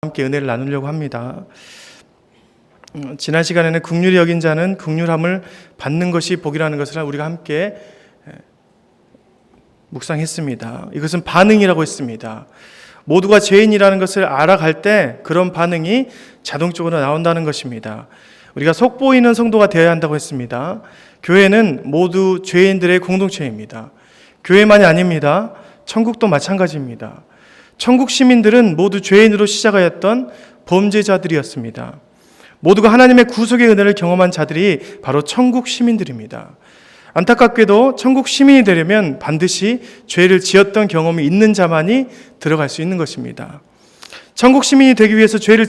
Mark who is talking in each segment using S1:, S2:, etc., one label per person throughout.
S1: 함께 은혜를 나누려고 합니다. 지난 시간에는 긍휼히 여긴 자는 긍휼함을 받는 것이 복이라는 것을 우리가 함께 묵상했습니다. 이것은 반응이라고 했습니다. 모두가 죄인이라는 것을 알아갈 때 그런 반응이 자동적으로 나온다는 것입니다. 우리가 속보이는 성도가 되어야 한다고 했습니다. 교회는 모두 죄인들의 공동체입니다. 교회만이 아닙니다. 천국도 마찬가지입니다. 천국 시민들은 모두 죄인으로 시작하였던 범죄자들이었습니다. 모두가 하나님의 구속의 은혜를 경험한 자들이 바로 천국 시민들입니다. 안타깝게도 천국 시민이 되려면 반드시 죄를 지었던 경험이 있는 자만이 들어갈 수 있는 것입니다. 천국 시민이 되기 위해서 죄를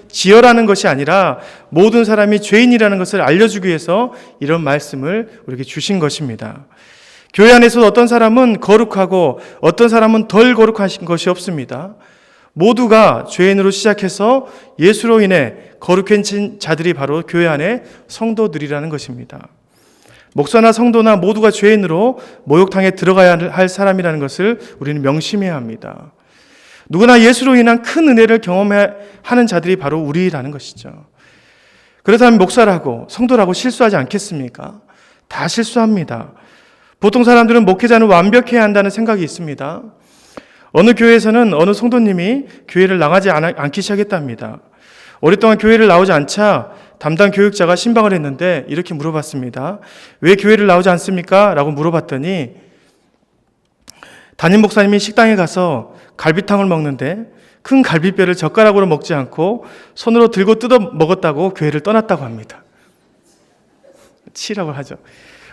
S1: 지어라는 것이 아니라 모든 사람이 죄인이라는 것을 알려주기 위해서 이런 말씀을 우리에게 주신 것입니다. 교회 안에서 어떤 사람은 거룩하고 어떤 사람은 덜 거룩하신 것이 없습니다. 모두가 죄인으로 시작해서 예수로 인해 거룩해진 자들이 바로 교회 안에 성도들이라는 것입니다. 목사나 성도나 모두가 죄인으로 목욕탕에 들어가야 할 사람이라는 것을 우리는 명심해야 합니다. 누구나 예수로 인한 큰 은혜를 경험하는 자들이 바로 우리라는 것이죠. 그렇다면 목사라고 성도라고 실수하지 않겠습니까? 다 실수합니다. 보통 사람들은 목회자는 완벽해야 한다는 생각이 있습니다. 어느 교회에서는 어느 성도님이 교회를 나가지 않기 시작했답니다. 오랫동안 교회를 나오지 않자 담당 교육자가 신방을 했는데 이렇게 물어봤습니다. 왜 교회를 나오지 않습니까? 라고 물어봤더니 담임 목사님이 식당에 가서 갈비탕을 먹는데 큰 갈비뼈를 젓가락으로 먹지 않고 손으로 들고 뜯어 먹었다고 교회를 떠났다고 합니다. 치라고 하죠.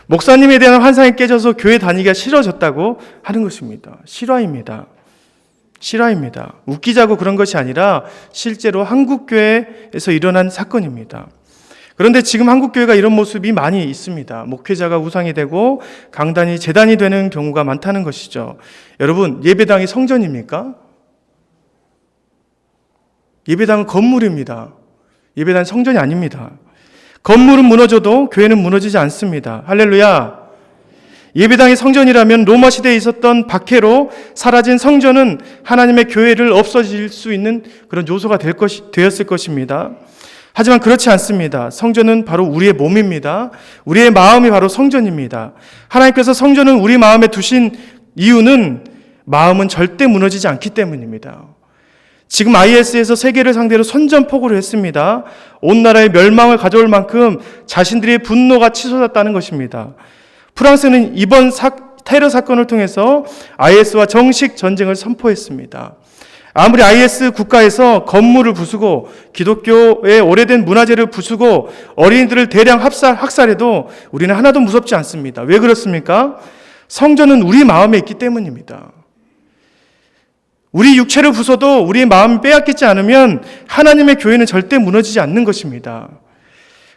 S1: 목사님에 대한 환상이 깨져서 교회 다니기가 싫어졌다고 하는 것입니다. 실화입니다. 웃기자고 그런 것이 아니라 실제로 한국교회에서 일어난 사건입니다. 그런데 지금 한국교회가 이런 모습이 많이 있습니다. 목회자가 우상이 되고 강단이 제단이 되는 경우가 많다는 것이죠. 여러분, 예배당이 성전입니까? 예배당은 건물입니다. 예배당은 성전이 아닙니다. 건물은 무너져도 교회는 무너지지 않습니다. 할렐루야. 예배당이 성전이라면 로마 시대에 있었던 박해로 사라진 성전은 하나님의 교회를 없어질 수 있는 그런 요소가 되었을 것입니다. 하지만 그렇지 않습니다. 성전은 바로 우리의 몸입니다. 우리의 마음이 바로 성전입니다. 하나님께서 성전은 우리 마음에 두신 이유는 마음은 절대 무너지지 않기 때문입니다. 지금 IS에서 세계를 상대로 선전포고를 했습니다. 온 나라의 멸망을 가져올 만큼 자신들의 분노가 치솟았다는 것입니다. 프랑스는 이번 테러 사건을 통해서 IS와 정식 전쟁을 선포했습니다. 아무리 IS 국가에서 건물을 부수고 기독교의 오래된 문화재를 부수고 어린이들을 대량 학살해도 우리는 하나도 무섭지 않습니다. 왜 그렇습니까? 성전은 우리 마음에 있기 때문입니다. 우리 육체를 부숴도 우리의 마음이 빼앗기지 않으면 하나님의 교회는 절대 무너지지 않는 것입니다.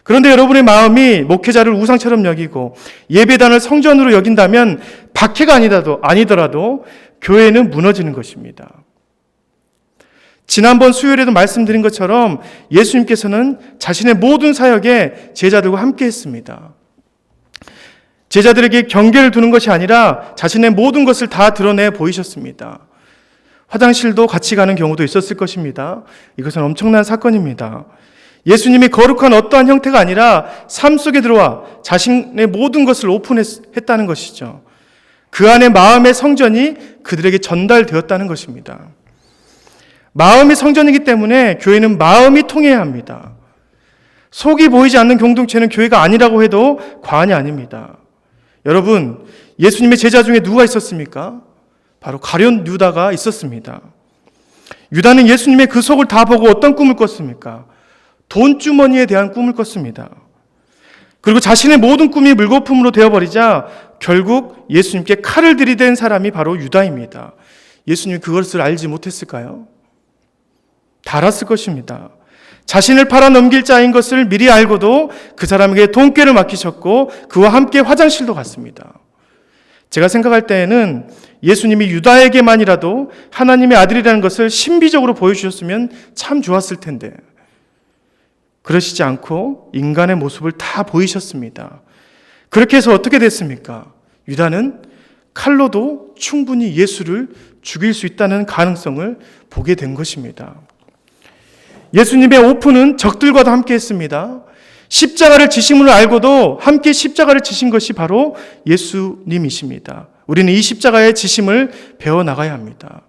S1: 그런데 여러분의 마음이 목회자를 우상처럼 여기고 예배단을 성전으로 여긴다면 박해가 아니더라도 교회는 무너지는 것입니다. 지난번 수요일에도 말씀드린 것처럼 예수님께서는 자신의 모든 사역에 제자들과 함께 했습니다. 제자들에게 경계를 두는 것이 아니라 자신의 모든 것을 다 드러내 보이셨습니다. 화장실도 같이 가는 경우도 있었을 것입니다. 이것은 엄청난 사건입니다. 예수님이 거룩한 어떠한 형태가 아니라 삶 속에 들어와 자신의 모든 것을 오픈했다는 것이죠. 그 안에 마음의 성전이 그들에게 전달되었다는 것입니다. 마음이 성전이기 때문에 교회는 마음이 통해야 합니다. 속이 보이지 않는 공동체는 교회가 아니라고 해도 과언이 아닙니다. 여러분, 예수님의 제자 중에 누가 있었습니까? 바로 가룟 유다가 있었습니다. 유다는 예수님의 그 속을 다 보고 어떤 꿈을 꿨습니까? 돈주머니에 대한 꿈을 꿨습니다. 그리고 자신의 모든 꿈이 물거품으로 되어버리자 결국 예수님께 칼을 들이댄 사람이 바로 유다입니다. 예수님이 그것을 알지 못했을까요? 다 알았을 것입니다. 자신을 팔아 넘길 자인 것을 미리 알고도 그 사람에게 돈꾀를 맡기셨고 그와 함께 화장실도 갔습니다. 제가 생각할 때에는 예수님이 유다에게만이라도 하나님의 아들이라는 것을 신비적으로 보여주셨으면 참 좋았을 텐데 그러시지 않고 인간의 모습을 다 보이셨습니다. 그렇게 해서 어떻게 됐습니까? 유다는 칼로도 충분히 예수를 죽일 수 있다는 가능성을 보게 된 것입니다. 예수님의 오픈은 적들과도 함께 했습니다. 십자가를 지심을 알고도 함께 십자가를 지신 것이 바로 예수님이십니다. 우리는 이 십자가의 지심을 배워나가야 합니다.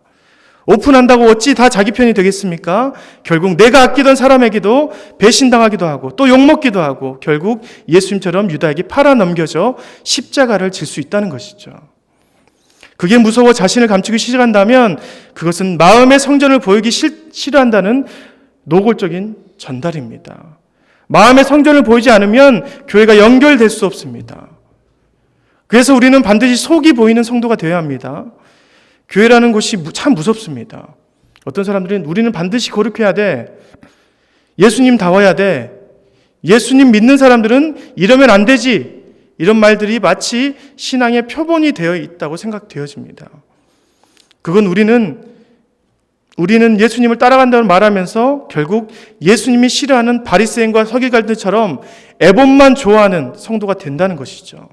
S1: 오픈한다고 어찌 다 자기 편이 되겠습니까? 결국 내가 아끼던 사람에게도 배신당하기도 하고 또 욕먹기도 하고 결국 예수님처럼 유다에게 팔아넘겨져 십자가를 질 수 있다는 것이죠. 그게 무서워 자신을 감추기 시작한다면 그것은 마음의 성전을 보이기 싫어한다는 노골적인 전달입니다. 마음의 성전을 보이지 않으면 교회가 연결될 수 없습니다. 그래서 우리는 반드시 속이 보이는 성도가 되어야 합니다. 교회라는 곳이 참 무섭습니다. 어떤 사람들은 우리는 반드시 거룩해야 돼. 예수님 다워야 돼. 예수님 믿는 사람들은 이러면 안 되지. 이런 말들이 마치 신앙의 표본이 되어 있다고 생각되어집니다. 그건 우리는 예수님을 따라간다고 말하면서 결국 예수님이 싫어하는 바리새인과 서기관들처럼 애본만 좋아하는 성도가 된다는 것이죠.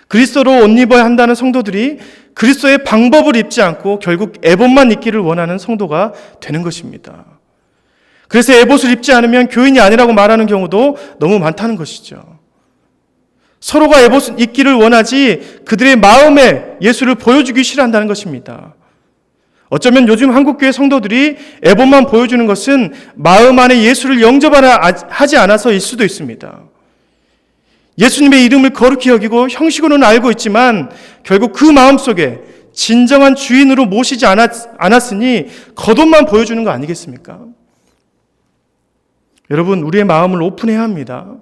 S1: 그리스도로 옷 입어야 한다는 성도들이 그리스도의 방법을 입지 않고 결국 에봇만 입기를 원하는 성도가 되는 것입니다. 그래서 에봇을 입지 않으면 교인이 아니라고 말하는 경우도 너무 많다는 것이죠. 서로가 에봇을 입기를 원하지 그들의 마음에 예수를 보여주기 싫어한다는 것입니다. 어쩌면 요즘 한국교회 성도들이 에봇만 보여주는 것은 마음 안에 예수를 영접하지 않아서일 수도 있습니다. 예수님의 이름을 거룩히 여기고 형식으로는 알고 있지만 결국 그 마음속에 진정한 주인으로 모시지 않았으니 겉옷만 보여주는 거 아니겠습니까? 여러분, 우리의 마음을 오픈해야 합니다.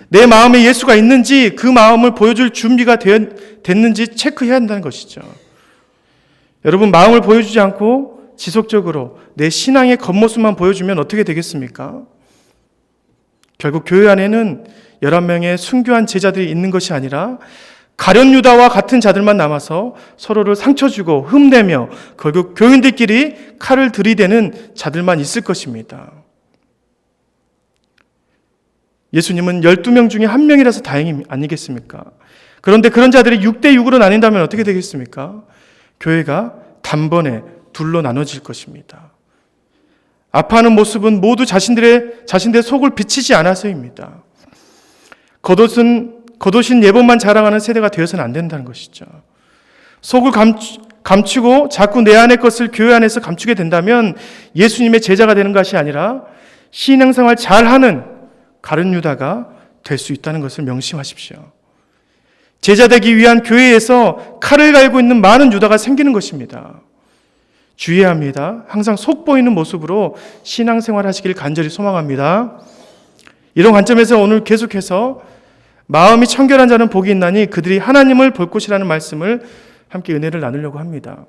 S1: 내 마음에 예수가 있는지 그 마음을 보여줄 준비가 됐는지 체크해야 한다는 것이죠. 여러분, 마음을 보여주지 않고 지속적으로 내 신앙의 겉모습만 보여주면 어떻게 되겠습니까? 결국 교회 안에는 11명의 순교한 제자들이 있는 것이 아니라 가룟 유다와 같은 자들만 남아서 서로를 상처 주고 흠내며 결국 교인들끼리 칼을 들이대는 자들만 있을 것입니다. 예수님은 12명 중에 1명이라서 다행이 아니겠습니까? 그런데 그런 자들이 6대6으로 나뉜다면 어떻게 되겠습니까? 교회가 단번에 둘로 나눠질 것입니다. 아파하는 모습은 모두 자신들의 속을 비치지 않아서입니다. 겉옷인 예본만 자랑하는 세대가 되어서는 안 된다는 것이죠. 속을 감추고 자꾸 내 안의 것을 교회 안에서 감추게 된다면 예수님의 제자가 되는 것이 아니라 신앙생활 잘하는 가룟 유다가 될 수 있다는 것을 명심하십시오. 제자 되기 위한 교회에서 칼을 갈고 있는 많은 유다가 생기는 것입니다. 주의해야 합니다. 항상 속 보이는 모습으로 신앙생활 하시길 간절히 소망합니다. 이런 관점에서 오늘 계속해서 마음이 청결한 자는 복이 있나니 그들이 하나님을 볼 것이라는 말씀을 함께 은혜를 나누려고 합니다.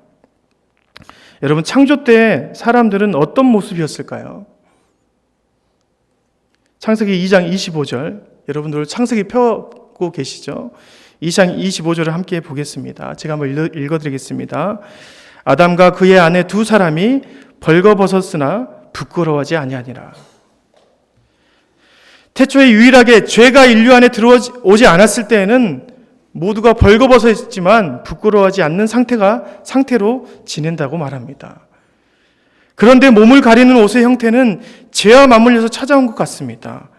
S1: 여러분, 창조 때 사람들은 어떤 모습이었을까요? 창세기 2장 25절, 여러분들 창세기 펴고 계시죠? 2장 25절을 함께 보겠습니다. 제가 한번 읽어드리겠습니다. 아담과 그의 아내 두 사람이 벌거벗었으나 부끄러워하지 아니하니라. 태초에 유일하게 죄가 인류 안에 들어오지 않았을 때에는 모두가 벌거벗었지만 부끄러워하지 않는 상태로 지낸다고 말합니다. 그런데 몸을 가리는 옷의 형태는 죄와 맞물려서 찾아온 것 같습니다.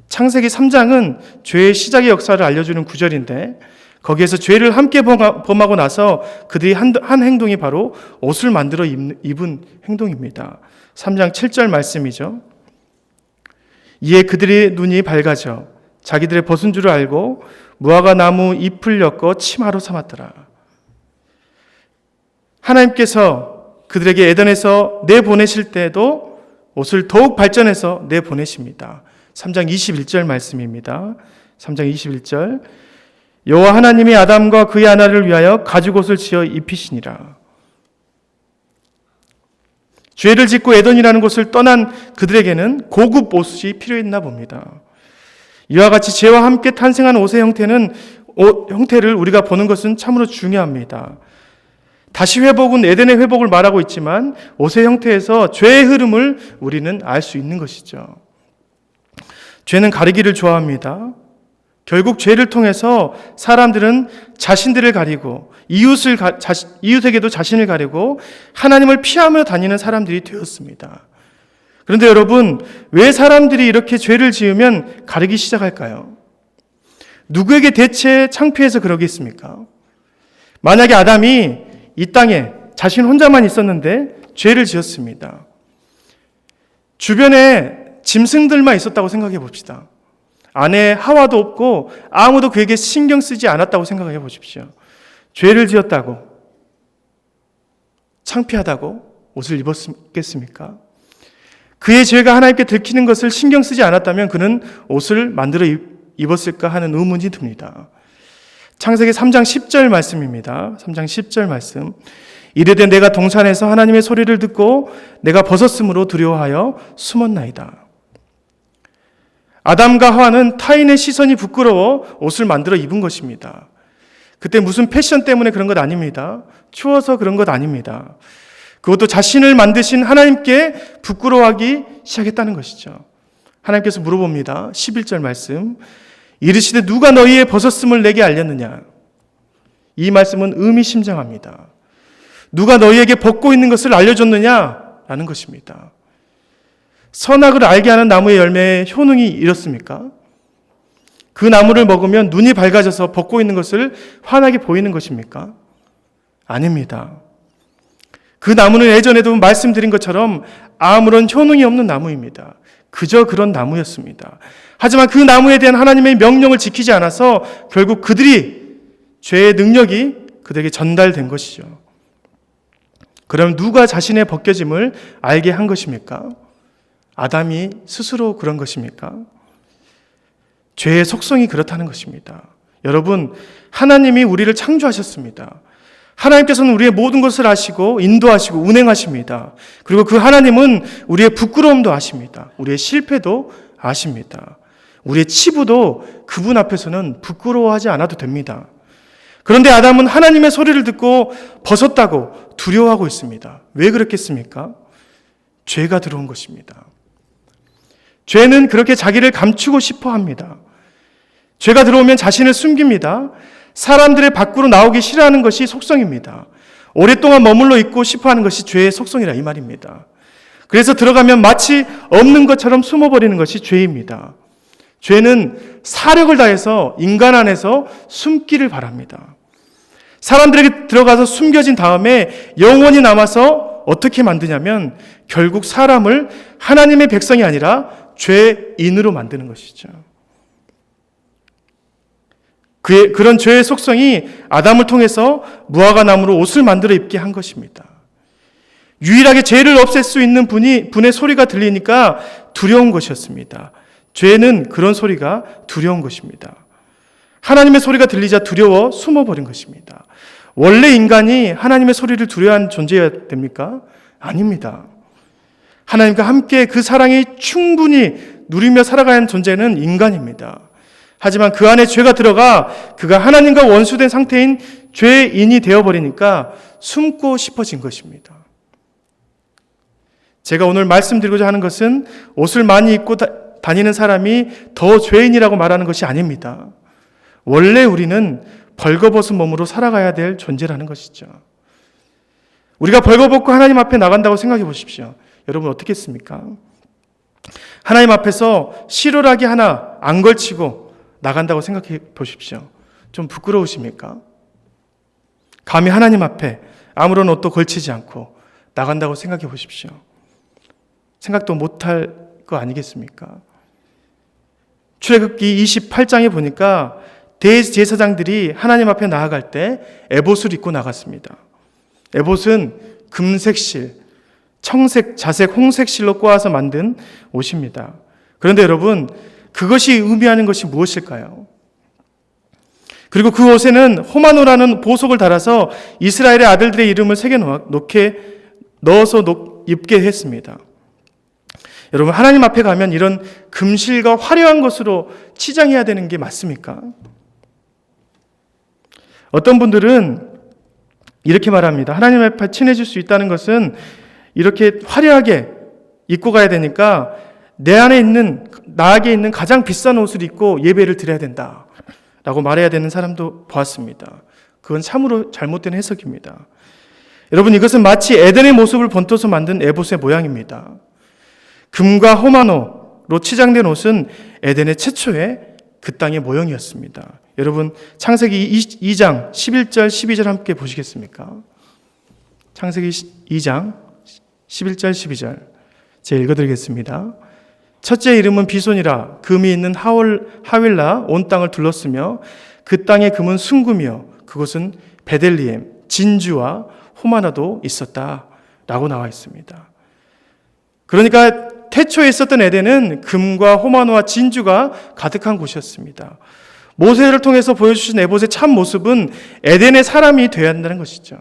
S1: 창세기 3장은 죄의 시작의 역사를 알려주는 구절인데 거기에서 죄를 함께 범하고 나서 그들이 한 행동이 바로 옷을 만들어 입은 행동입니다. 3장 7절 말씀이죠. 이에 그들의 눈이 밝아져 자기들의 벗은 줄을 알고 무화과 나무 잎을 엮어 치마로 삼았더라. 하나님께서 그들에게 에덴에서 내보내실 때도 옷을 더욱 발전해서 내보내십니다. 3장 21절 말씀입니다. 3장 21절 여호와 하나님이 아담과 그의 아내를 위하여 가죽옷을 지어 입히시니라. 죄를 짓고 에덴이라는 곳을 떠난 그들에게는 고급 옷이 필요했나 봅니다. 이와 같이 죄와 함께 탄생한 옷의 형태를 우리가 보는 것은 참으로 중요합니다. 다시 회복은 에덴의 회복을 말하고 있지만 옷의 형태에서 죄의 흐름을 우리는 알 수 있는 것이죠. 죄는 가리기를 좋아합니다. 결국 죄를 통해서 사람들은 자신들을 가리고 이웃에게도 자신을 가리고 하나님을 피하며 다니는 사람들이 되었습니다. 그런데 여러분, 왜 사람들이 이렇게 죄를 지으면 가리기 시작할까요? 누구에게 대체 창피해서 그러겠습니까? 만약에 아담이 이 땅에 자신 혼자만 있었는데 죄를 지었습니다. 주변에 짐승들만 있었다고 생각해 봅시다. 아내 하와도 없고 아무도 그에게 신경 쓰지 않았다고 생각해 보십시오. 죄를 지었다고, 창피하다고 옷을 입었겠습니까? 그의 죄가 하나님께 들키는 것을 신경 쓰지 않았다면 그는 옷을 만들어 입었을까 하는 의문이 듭니다. 창세기 3장 10절 말씀입니다. 3장 10절 말씀. 이르되 내가 동산에서 하나님의 소리를 듣고 내가 벗었으므로 두려워하여 숨었나이다. 아담과 하와는 타인의 시선이 부끄러워 옷을 만들어 입은 것입니다. 그때 무슨 패션 때문에 그런 것 아닙니다. 추워서 그런 것 아닙니다. 그것도 자신을 만드신 하나님께 부끄러워하기 시작했다는 것이죠. 하나님께서 물어봅니다. 11절 말씀. 이르시되 누가 너희의 벗었음을 내게 알렸느냐? 이 말씀은 의미심장합니다. 누가 너희에게 벗고 있는 것을 알려줬느냐? 라는 것입니다. 선악을 알게 하는 나무의 열매의 효능이 이렇습니까? 그 나무를 먹으면 눈이 밝아져서 벗고 있는 것을 환하게 보이는 것입니까? 아닙니다. 그 나무는 예전에도 말씀드린 것처럼 아무런 효능이 없는 나무입니다. 그저 그런 나무였습니다. 하지만 그 나무에 대한 하나님의 명령을 지키지 않아서 결국 그들이 죄의 능력이 그들에게 전달된 것이죠. 그럼 누가 자신의 벗겨짐을 알게 한 것입니까? 아담이 스스로 그런 것입니까? 죄의 속성이 그렇다는 것입니다. 여러분, 하나님이 우리를 창조하셨습니다. 하나님께서는 우리의 모든 것을 아시고 인도하시고 운행하십니다. 그리고 그 하나님은 우리의 부끄러움도 아십니다. 우리의 실패도 아십니다. 우리의 치부도 그분 앞에서는 부끄러워하지 않아도 됩니다. 그런데 아담은 하나님의 소리를 듣고 벗었다고 두려워하고 있습니다. 왜 그렇겠습니까? 죄가 들어온 것입니다. 죄는 그렇게 자기를 감추고 싶어 합니다. 죄가 들어오면 자신을 숨깁니다. 사람들의 밖으로 나오기 싫어하는 것이 속성입니다. 오랫동안 머물러 있고 싶어하는 것이 죄의 속성이라 이 말입니다. 그래서 들어가면 마치 없는 것처럼 숨어버리는 것이 죄입니다. 죄는 사력을 다해서 인간 안에서 숨기를 바랍니다. 사람들에게 들어가서 숨겨진 다음에 영원히 남아서 어떻게 만드냐면 결국 사람을 하나님의 백성이 아니라 죄인으로 만드는 것이죠. 그런 죄의 속성이 아담을 통해서 무화과 나무로 옷을 만들어 입게 한 것입니다. 유일하게 죄를 없앨 수 있는 분의 소리가 들리니까 두려운 것이었습니다. 죄는 그런 소리가 두려운 것입니다. 하나님의 소리가 들리자 두려워 숨어버린 것입니다. 원래 인간이 하나님의 소리를 두려워하는 존재여야 됩니까? 아닙니다. 하나님과 함께 그 사랑이 충분히 누리며 살아가는 존재는 인간입니다. 하지만 그 안에 죄가 들어가 그가 하나님과 원수된 상태인 죄인이 되어버리니까 숨고 싶어진 것입니다. 제가 오늘 말씀드리고자 하는 것은 옷을 많이 입고 다니는 사람이 더 죄인이라고 말하는 것이 아닙니다. 원래 우리는 벌거벗은 몸으로 살아가야 될 존재라는 것이죠. 우리가 벌거벗고 하나님 앞에 나간다고 생각해 보십시오. 여러분 어떻겠습니까? 하나님 앞에서 실오라기 하나 안 걸치고 나간다고 생각해 보십시오. 좀 부끄러우십니까? 감히 하나님 앞에 아무런 옷도 걸치지 않고 나간다고 생각해 보십시오. 생각도 못할 거 아니겠습니까? 출애굽기 28장에 보니까 대제사장들이 하나님 앞에 나아갈 때 에봇을 입고 나갔습니다. 에봇은 금색실, 청색, 자색, 홍색 실로 꼬아서 만든 옷입니다. 그런데 여러분, 그것이 의미하는 것이 무엇일까요? 그리고 그 옷에는 호마노라는 보석을 달아서 이스라엘의 아들들의 이름을 새겨 넣어서 입게 했습니다. 여러분, 하나님 앞에 가면 이런 금실과 화려한 것으로 치장해야 되는 게 맞습니까? 어떤 분들은 이렇게 말합니다. 하나님 앞에 친해질 수 있다는 것은 이렇게 화려하게 입고 가야 되니까 나에게 있는 가장 비싼 옷을 입고 예배를 드려야 된다 라고 말해야 되는 사람도 보았습니다. 그건 참으로 잘못된 해석입니다. 여러분, 이것은 마치 에덴의 모습을 본떠서 만든 에봇의 모양입니다. 금과 호마노로 치장된 옷은 에덴의 최초의 그 땅의 모형이었습니다. 여러분 창세기 2장 11절 12절 함께 보시겠습니까? 창세기 2장 11절 12절 제가 읽어드리겠습니다. 첫째 이름은 비손이라 금이 있는 하윌라 온 땅을 둘렀으며 그 땅의 금은 순금이요 그곳은 베델리헴 진주와 호마나도 있었다 라고 나와 있습니다. 그러니까 태초에 있었던 에덴은 금과 호마노와 진주가 가득한 곳이었습니다. 모세를 통해서 보여주신 에봇의 참 모습은 에덴의 사람이 되어야 한다는 것이죠.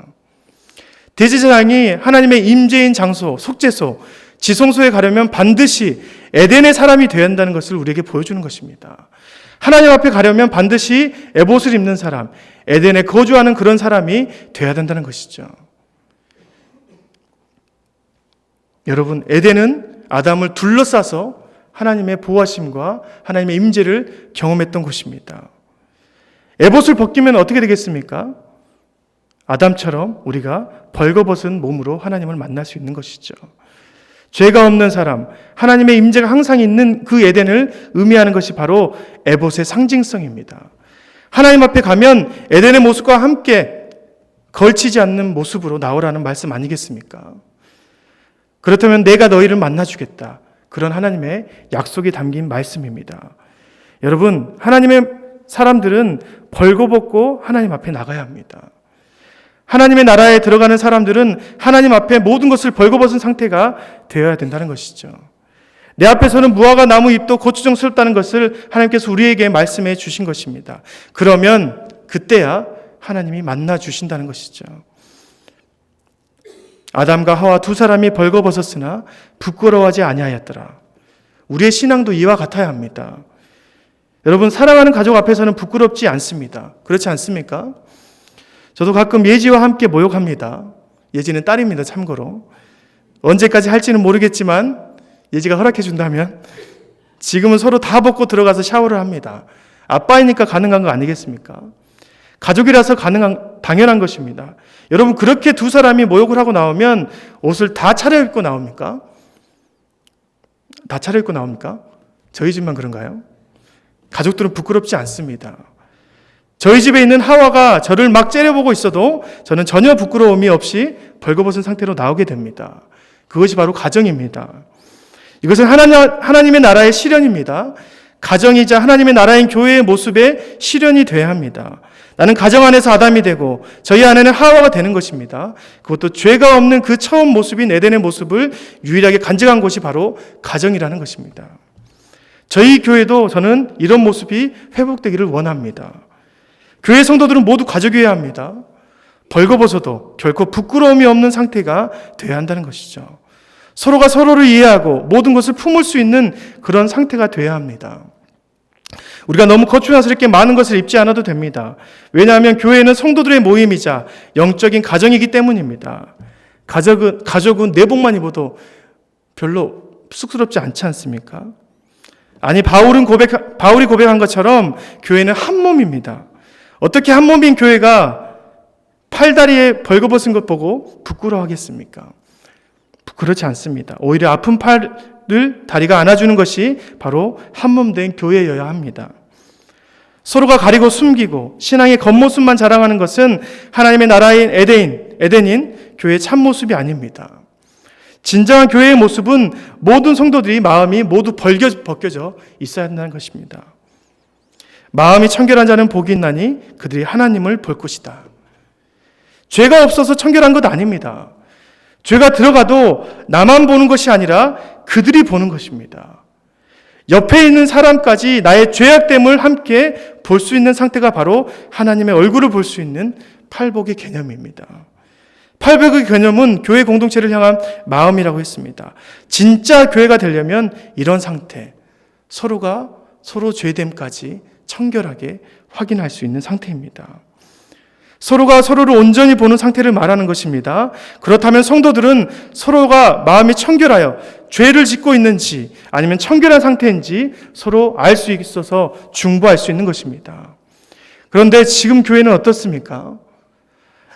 S1: 대제사장이 하나님의 임재인 장소, 속죄소, 지성소에 가려면 반드시 에덴의 사람이 되어야 한다는 것을 우리에게 보여주는 것입니다. 하나님 앞에 가려면 반드시 에봇을 입는 사람, 에덴에 거주하는 그런 사람이 되어야 된다는 것이죠. 여러분, 에덴은 아담을 둘러싸서 하나님의 보호하심과 하나님의 임재를 경험했던 곳입니다. 에봇을 벗기면 어떻게 되겠습니까? 아담처럼 우리가 벌거벗은 몸으로 하나님을 만날 수 있는 것이죠. 죄가 없는 사람, 하나님의 임재가 항상 있는 그 에덴을 의미하는 것이 바로 에봇의 상징성입니다. 하나님 앞에 가면 에덴의 모습과 함께 걸치지 않는 모습으로 나오라는 말씀 아니겠습니까? 그렇다면 내가 너희를 만나주겠다. 그런 하나님의 약속이 담긴 말씀입니다. 여러분, 하나님의 사람들은 벌거벗고 하나님 앞에 나가야 합니다. 하나님의 나라에 들어가는 사람들은 하나님 앞에 모든 것을 벌거벗은 상태가 되어야 된다는 것이죠. 내 앞에서는 무화과 나무 잎도 고추장스럽다는 것을 하나님께서 우리에게 말씀해 주신 것입니다. 그러면 그때야 하나님이 만나 주신다는 것이죠. 아담과 하와 두 사람이 벌거벗었으나 부끄러워하지 아니하였더라. 우리의 신앙도 이와 같아야 합니다. 여러분, 사랑하는 가족 앞에서는 부끄럽지 않습니다. 그렇지 않습니까? 저도 가끔 예지와 함께 모욕합니다. 예지는 딸입니다, 참고로. 언제까지 할지는 모르겠지만 예지가 허락해 준다면 지금은 서로 다 벗고 들어가서 샤워를 합니다. 아빠이니까 가능한 거 아니겠습니까? 가족이라서 당연한 것입니다. 여러분, 그렇게 두 사람이 모욕을 하고 나오면 옷을 다 차려입고 나옵니까? 다 차려입고 나옵니까? 저희 집만 그런가요? 가족들은 부끄럽지 않습니다. 저희 집에 있는 하와가 저를 막 째려보고 있어도 저는 전혀 부끄러움이 없이 벌거벗은 상태로 나오게 됩니다. 그것이 바로 가정입니다. 이것은 하나님의 나라의 실현입니다. 가정이자 하나님의 나라인 교회의 모습의 실현이 되어야 합니다. 나는 가정 안에서 아담이 되고 저희 안에는 하와가 되는 것입니다. 그것도 죄가 없는 그 처음 모습인 에덴의 모습을 유일하게 간직한 곳이 바로 가정이라는 것입니다. 저희 교회도 저는 이런 모습이 회복되기를 원합니다. 교회 성도들은 모두 가족이어야 합니다. 벌거벗어도 결코 부끄러움이 없는 상태가 되어야 한다는 것이죠. 서로가 서로를 이해하고 모든 것을 품을 수 있는 그런 상태가 되어야 합니다. 우리가 너무 거추장스럽게 많은 것을 입지 않아도 됩니다. 왜냐하면 교회는 성도들의 모임이자 영적인 가정이기 때문입니다. 가족은 내복만 입어도 별로 쑥스럽지 않지 않습니까? 아니, 바울이 고백한 것처럼 교회는 한 몸입니다. 어떻게 한 몸인 교회가 팔다리에 벌거벗은 것 보고 부끄러워하겠습니까? 그렇지 않습니다. 오히려 아픈 팔을 다리가 안아주는 것이 바로 한 몸 된 교회여야 합니다. 서로가 가리고 숨기고 신앙의 겉모습만 자랑하는 것은 하나님의 나라인 에덴인 교회의 참모습이 아닙니다. 진정한 교회의 모습은 모든 성도들이 마음이 모두 벗겨져 있어야 한다는 것입니다. 마음이 청결한 자는 복이 있나니 그들이 하나님을 볼 것이다. 죄가 없어서 청결한 것 아닙니다. 죄가 들어가도 나만 보는 것이 아니라 그들이 보는 것입니다. 옆에 있는 사람까지 나의 죄악됨을 함께 볼 수 있는 상태가 바로 하나님의 얼굴을 볼 수 있는 팔복의 개념입니다. 팔복의 개념은 교회 공동체를 향한 마음이라고 했습니다. 진짜 교회가 되려면 이런 상태, 서로가 서로 죄됨까지 청결하게 확인할 수 있는 상태입니다. 서로가 서로를 온전히 보는 상태를 말하는 것입니다. 그렇다면 성도들은 서로가 마음이 청결하여 죄를 짓고 있는지 아니면 청결한 상태인지 서로 알 수 있어서 중보할 수 있는 것입니다. 그런데 지금 교회는 어떻습니까?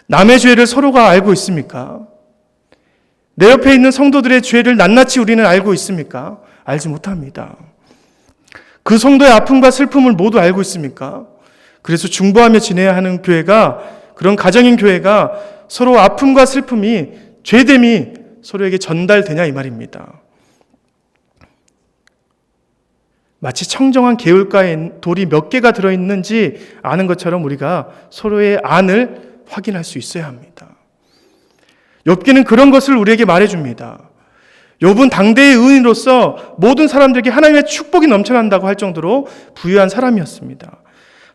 S1: 남의 죄를 서로가 알고 있습니까? 내 옆에 있는 성도들의 죄를 낱낱이 우리는 알고 있습니까? 알지 못합니다. 그 성도의 아픔과 슬픔을 모두 알고 있습니까? 그래서 중보하며 지내야 하는 교회가, 그런 가정인 교회가 서로 아픔과 슬픔이, 죄됨이 서로에게 전달되냐 이 말입니다. 마치 청정한 개울가에 돌이 몇 개가 들어있는지 아는 것처럼 우리가 서로의 안을 확인할 수 있어야 합니다. 욥기는 그런 것을 우리에게 말해줍니다. 욥은 당대의 의인으로서 모든 사람들에게 하나님의 축복이 넘쳐난다고 할 정도로 부유한 사람이었습니다.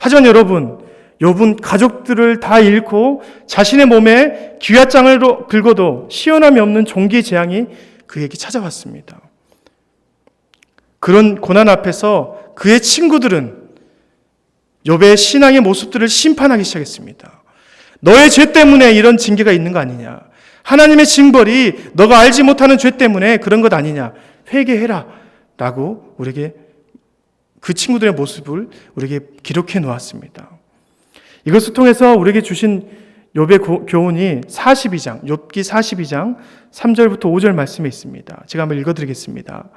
S1: 하지만 여러분, 욥은 가족들을 다 잃고 자신의 몸에 귀화장을 긁어도 시원함이 없는 종기의 재앙이 그에게 찾아왔습니다. 그런 고난 앞에서 그의 친구들은 욥의 신앙의 모습들을 심판하기 시작했습니다. 너의 죄 때문에 이런 징계가 있는 거 아니냐? 하나님의 징벌이 너가 알지 못하는 죄 때문에 그런 것 아니냐? 회개해라 라고 우리에게, 그 친구들의 모습을 우리에게 기록해 놓았습니다. 이것을 통해서 우리에게 주신 욥의 교훈이 42장, 욥기 42장 3절부터 5절 말씀에 있습니다. 제가 한번 읽어드리겠습니다.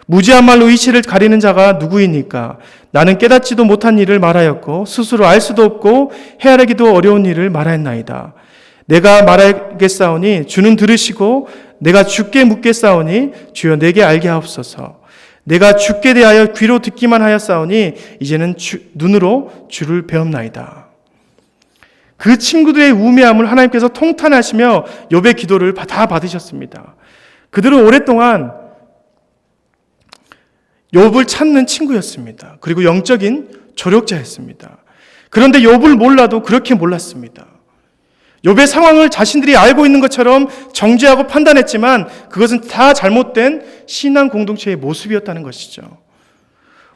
S1: 무지한 말로 이치를 가리는 자가 누구이니까? 나는 깨닫지도 못한 일을 말하였고 스스로 알 수도 없고 헤아리기도 어려운 일을 말하였나이다. 내가 말하겠사오니 주는 들으시고 내가 주께 묻겠사오니 주여 내게 알게 하옵소서. 내가 주께 대하여 귀로 듣기만 하였사오니 이제는 눈으로 주를 배움나이다. 그 친구들의 우매함을 하나님께서 통탄하시며 욥의 기도를 다 받으셨습니다. 그들은 오랫동안 욥을 찾는 친구였습니다. 그리고 영적인 조력자였습니다. 그런데 욥을 몰라도 그렇게 몰랐습니다. 욥의 상황을 자신들이 알고 있는 것처럼 정죄하고 판단했지만 그것은 다 잘못된 신앙 공동체의 모습이었다는 것이죠.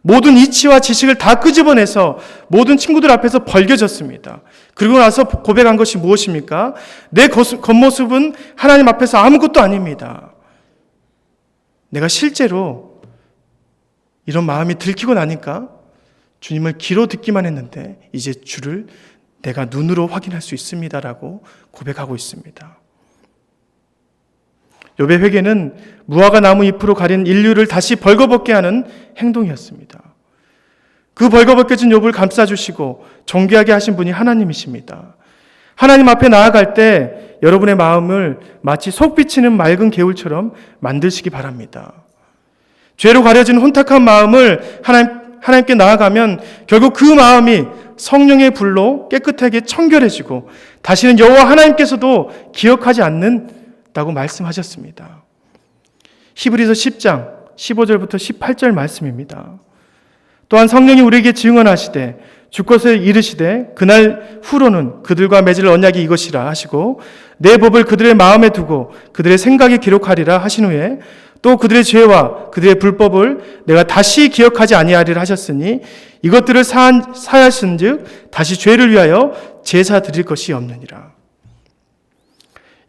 S1: 모든 이치와 지식을 다 끄집어내서 모든 친구들 앞에서 벌겨졌습니다. 그리고 나서 고백한 것이 무엇입니까? 내 겉모습은 하나님 앞에서 아무것도 아닙니다. 내가 실제로 이런 마음이 들키고 나니까 주님을 귀로 듣기만 했는데 이제 주를 내가 눈으로 확인할 수 있습니다라고 고백하고 있습니다. 욥의 회개는 무화과 나무 잎으로 가린 인류를 다시 벌거벗게 하는 행동이었습니다. 그 벌거벗겨진 욥을 감싸주시고 존귀하게 하신 분이 하나님이십니다. 하나님 앞에 나아갈 때 여러분의 마음을 마치 속 비치는 맑은 개울처럼 만드시기 바랍니다. 죄로 가려진 혼탁한 마음을 하나님께 나아가면 결국 그 마음이 성령의 불로 깨끗하게 청결해지고 다시는 여호와 하나님께서도 기억하지 않는다고 말씀하셨습니다. 히브리서 10장 15절부터 18절 말씀입니다. 또한 성령이 우리에게 증언하시되 주 것을 이르시되 그날 후로는 그들과 맺을 언약이 이것이라 하시고 내 법을 그들의 마음에 두고 그들의 생각에 기록하리라 하신 후에 또 그들의 죄와 그들의 불법을 내가 다시 기억하지 아니하리라 하셨으니 이것들을 사하신즉 다시 죄를 위하여 제사 드릴 것이 없느니라.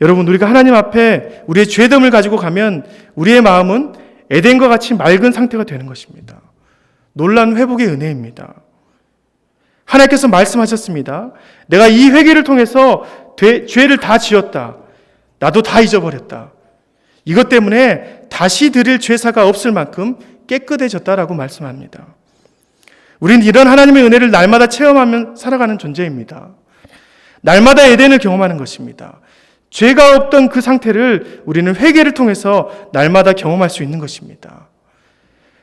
S1: 여러분, 우리가 하나님 앞에 우리의 죄됨을 가지고 가면 우리의 마음은 에덴과 같이 맑은 상태가 되는 것입니다. 놀라운 회복의 은혜입니다. 하나님께서 말씀하셨습니다. 내가 이 회개를 통해서 죄를 다 지었다. 나도 다 잊어버렸다. 이것 때문에 다시 드릴 죄사가 없을 만큼 깨끗해졌다라고 말씀합니다. 우리는 이런 하나님의 은혜를 날마다 체험하며 살아가는 존재입니다. 날마다 에덴을 경험하는 것입니다. 죄가 없던 그 상태를 우리는 회개를 통해서 날마다 경험할 수 있는 것입니다.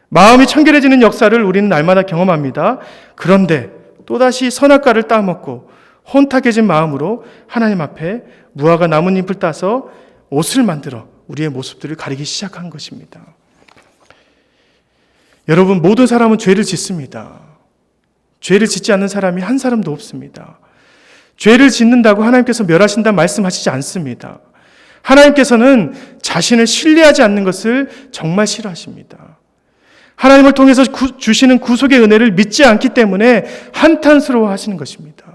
S1: 마음이 청결해지는 역사를 우리는 날마다 경험합니다. 그런데 또다시 선악과를 따먹고 혼탁해진 마음으로 하나님 앞에 무화과 나뭇잎을 따서 옷을 만들어 우리의 모습들을 가리기 시작한 것입니다. 여러분, 모든 사람은 죄를 짓습니다. 죄를 짓지 않는 사람이 한 사람도 없습니다. 죄를 짓는다고 하나님께서 멸하신다 말씀하시지 않습니다. 하나님께서는 자신을 신뢰하지 않는 것을 정말 싫어하십니다. 하나님을 통해서 주시는 구속의 은혜를 믿지 않기 때문에 한탄스러워 하시는 것입니다.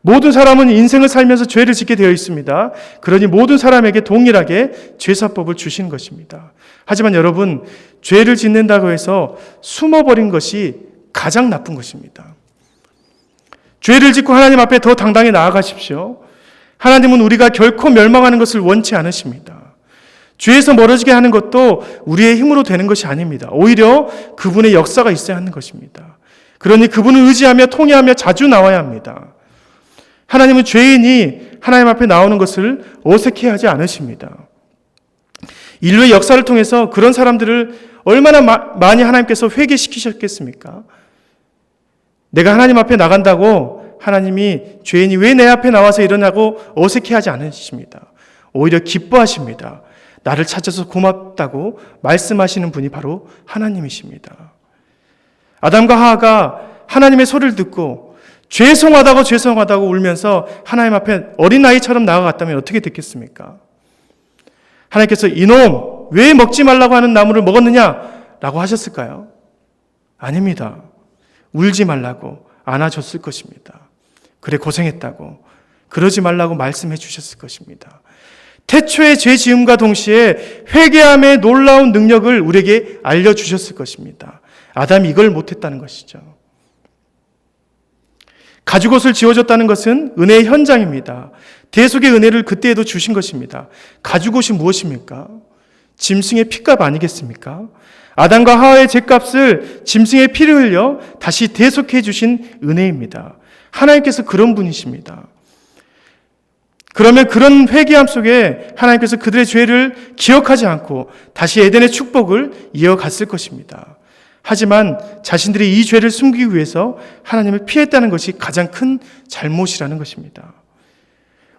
S1: 모든 사람은 인생을 살면서 죄를 짓게 되어 있습니다. 그러니 모든 사람에게 동일하게 죄사법을 주신 것입니다. 하지만 여러분, 죄를 짓는다고 해서 숨어버린 것이 가장 나쁜 것입니다. 죄를 짓고 하나님 앞에 더 당당히 나아가십시오. 하나님은 우리가 결코 멸망하는 것을 원치 않으십니다. 죄에서 멀어지게 하는 것도 우리의 힘으로 되는 것이 아닙니다. 오히려 그분의 역사가 있어야 하는 것입니다. 그러니 그분을 의지하며 통회하며 자주 나와야 합니다. 하나님은 죄인이 하나님 앞에 나오는 것을 어색해하지 않으십니다. 인류의 역사를 통해서 그런 사람들을 얼마나 많이 하나님께서 회개시키셨겠습니까? 내가 하나님 앞에 나간다고 하나님이 죄인이 왜 내 앞에 나와서 이러냐고 어색해하지 않으십니다. 오히려 기뻐하십니다. 나를 찾아서 고맙다고 말씀하시는 분이 바로 하나님이십니다. 아담과 하와가 하나님의 소리를 듣고 죄송하다고 울면서 하나님 앞에 어린아이처럼 나아갔다면 어떻게 됐겠습니까? 하나님께서 이놈 왜 먹지 말라고 하는 나무를 먹었느냐라고 하셨을까요? 아닙니다. 울지 말라고 안아줬을 것입니다. 그래 고생했다고 그러지 말라고 말씀해 주셨을 것입니다. 태초의 죄 지음과 동시에 회개함의 놀라운 능력을 우리에게 알려주셨을 것입니다. 아담이 이걸 못했다는 것이죠. 가죽옷을 지어줬다는 것은 은혜의 현장입니다. 대속의 은혜를 그때에도 주신 것입니다. 가죽옷이 무엇입니까? 짐승의 피값 아니겠습니까? 아담과 하와의 죄값을 짐승의 피를 흘려 다시 대속해 주신 은혜입니다. 하나님께서 그런 분이십니다. 그러면 그런 회개함 속에 하나님께서 그들의 죄를 기억하지 않고 다시 에덴의 축복을 이어갔을 것입니다. 하지만 자신들이 이 죄를 숨기기 위해서 하나님을 피했다는 것이 가장 큰 잘못이라는 것입니다.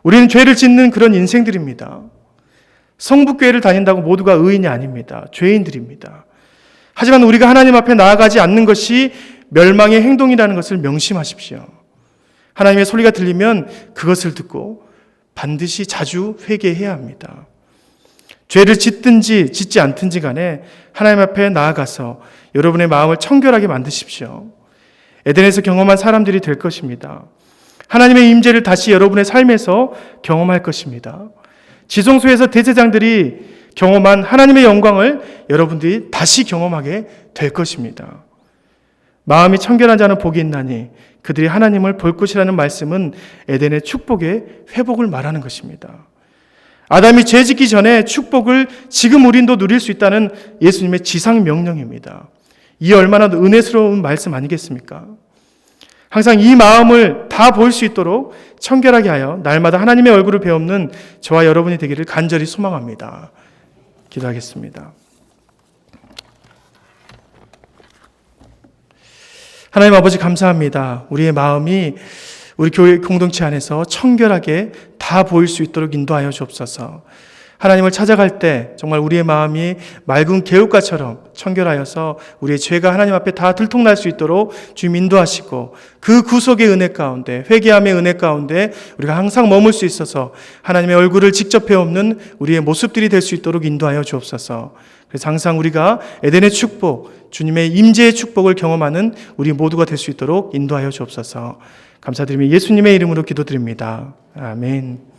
S1: 우리는 죄를 짓는 그런 인생들입니다. 성북교회를 다닌다고 모두가 의인이 아닙니다. 죄인들입니다. 하지만 우리가 하나님 앞에 나아가지 않는 것이 멸망의 행동이라는 것을 명심하십시오. 하나님의 소리가 들리면 그것을 듣고 반드시 자주 회개해야 합니다. 죄를 짓든지 짓지 않든지 간에 하나님 앞에 나아가서 여러분의 마음을 청결하게 만드십시오. 에덴에서 경험한 사람들이 될 것입니다. 하나님의 임재를 다시 여러분의 삶에서 경험할 것입니다. 지성소에서 대제사장들이 경험한 하나님의 영광을 여러분들이 다시 경험하게 될 것입니다. 마음이 청결한 자는 복이 있나니 그들이 하나님을 볼 것이라는 말씀은 에덴의 축복의 회복을 말하는 것입니다. 아담이 죄 짓기 전에 축복을 지금 우린도 누릴 수 있다는 예수님의 지상 명령입니다. 이 얼마나 은혜스러운 말씀 아니겠습니까? 항상 이 마음을 다 볼 수 있도록 청결하게 하여 날마다 하나님의 얼굴을 배우는 저와 여러분이 되기를 간절히 소망합니다. 기도하겠습니다. 하나님 아버지 감사합니다. 우리의 마음이 우리 교회 공동체 안에서 청결하게 다 보일 수 있도록 인도하여 주옵소서. 하나님을 찾아갈 때 정말 우리의 마음이 맑은 개울가처럼 청결하여서 우리의 죄가 하나님 앞에 다 들통날 수 있도록 주님 인도하시고 그 구속의 은혜 가운데 회개함의 은혜 가운데 우리가 항상 머물 수 있어서 하나님의 얼굴을 직접 배우는 우리의 모습들이 될 수 있도록 인도하여 주옵소서. 그래서 항상 우리가 에덴의 축복, 주님의 임재의 축복을 경험하는 우리 모두가 될 수 있도록 인도하여 주옵소서. 감사드리며 예수님의 이름으로 기도드립니다. 아멘.